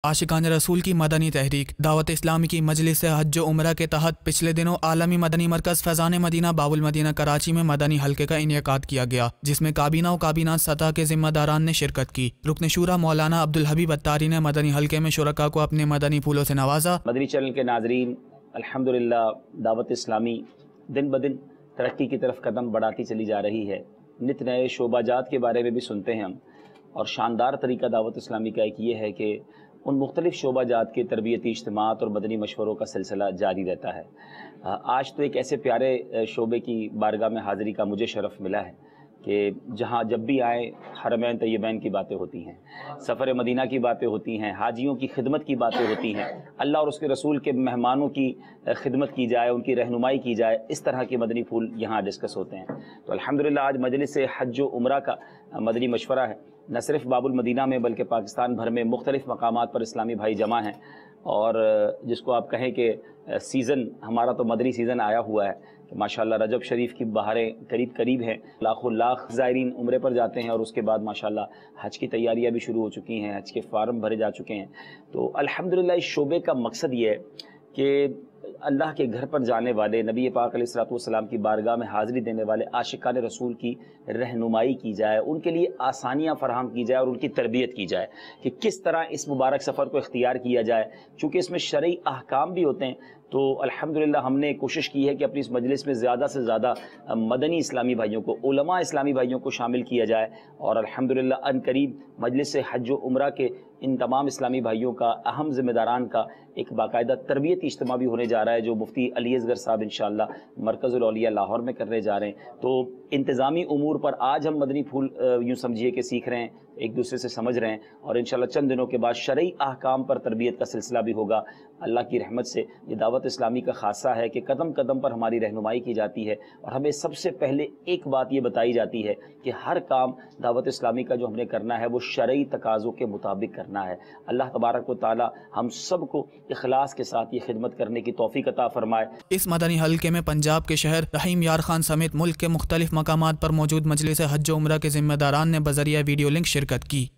आशिकान रसूल की मदनी तहरीक दावत इस्लामी की मजलिस हज उम्रा के तहत पिछले दिनों आलमी मदनी मरकज फैज़ान मदीना बाबुल मदीना कराची में मदनी हल्के का इनेकाद किया गया, जिसमें काबीना और काबीना सतह के जिम्मेदारान ने शिरकत की। रुकन शूरा मौलाना अब्दुल हबीब अत्तारी ने मदनी हल्के में शुरका को अपने मदनी फूलों से नवाजा। मदनी चैनल के नाजरीन, अल्हम्दुलिल्लाह दावत इस्लामी दिन ब दिन तरक्की की तरफ कदम बढ़ाती चली जा रही है। नित नए शोबाजात के बारे में भी सुनते हैं हम, और शानदार तरीका दावत इस्लामी का एक ये है कि उन मुख्तलिफ़ शोबाजात के तरबियती इज्तिमात और मदनी मशवरों का सिलसिला जारी रहता है। आज तो एक ऐसे प्यारे शोबे की बारगाह में हाज़िरी का मुझे शरफ़ मिला है कि जहाँ जब भी आए हरमैन तय्यबैन की बातें होती हैं, सफ़र मदीना की बातें होती हैं, हाजियों की खिदमत की बातें होती हैं, अल्लाह और उसके रसूल के मेहमानों की खिदमत की जाए, उनकी रहनुमाई की जाए, इस तरह के मदनी फूल यहाँ डिस्कस होते हैं। तो अल्हम्दुलिल्लाह आज मजलिस हज उम्रा का मदनी मशवरा है। न सिर्फ बाबुल मदीना में बल्कि पाकिस्तान भर में मुख्तलिफ़ मकामात पर इस्लामी भाई जमा हैं, और जिसको आप कहें कि सीज़न हमारा तो मदनी सीज़न आया हुआ है कि माशाल्लाह रजब शरीफ की बहारें करीब करीब हैं। लाखों लाख ज़ायरीन उम्रे पर जाते हैं, और उसके बाद माशाल्लाह हज की तैयारियां भी शुरू हो चुकी हैं, हज के फार्म भरे जा चुके हैं। तो अल्हम्दुलिल्लाह इस शोबे का मकसद ये है कि अल्लाह के घर पर जाने वाले नबी पाक अलैहिस्सलातु वस्सलाम की बारगाह में हाज़िरी देने वाले आशिकान रसूल की रहनुमाई की जाए, उनके लिए आसानियाँ फराहम की जाए और उनकी तरबियत की जाए कि किस तरह इस मुबारक सफ़र को इख्तियार किया जाए। चूँकि इसमें शरई अहकाम भी होते हैं, तो अल्हम्दुलिल्लाह हमने कोशिश की है कि अपनी इस मजलिस में ज़्यादा से ज़्यादा मदनी इस्लामी भाइयों को, उलमा इस्लामी भाइयों को शामिल किया जाए। और अल्हम्दुलिल्लाह अनकरीब मजलिस हज उम्रा के इन तमाम इस्लामी भाइयों का, अहम ज़िम्मेदारान का एक बाकायदा तरबियती इज्तिमा भी होने जा रहा है, जो मुफ्ती अली असगर साहब इंशाअल्लाह मरकज़ुल औलिया लाहौर में करने जा रहे हैं। तो इंतज़ामी उमूर पर आज हम मदनी फूल यूँ समझिए कि सीख रहे हैं, एक दूसरे से समझ रहे हैं, और इंशाअल्लाह चंद दिनों के बाद शरई अहकाम पर तरबियत का सिलसिला भी होगा। अल्लाह की रहमत से ये दावत इस्लामी का खासा है कि कदम कदम पर हमारी रहनुमाई की जाती है, और हमें सबसे पहले एक बात ये बताई जाती है कि हर काम दावत इस्लामी का जो हमने करना है वो शरई तकाज़ों के मुताबिक करना है। अल्लाह तबारक व तआला हम सब को इखलास के साथ ये खिदमत करने की तौफीक अता फरमाए। इस मदनी हल्के में पंजाब के शहर रहीम यार खान समेत मुल्क के मुख्तलिफ मकामात पर मौजूद मजलिस हज उम्रा के जिम्मेदारान ने बज़रिया वीडियो लिंक शिरकत की।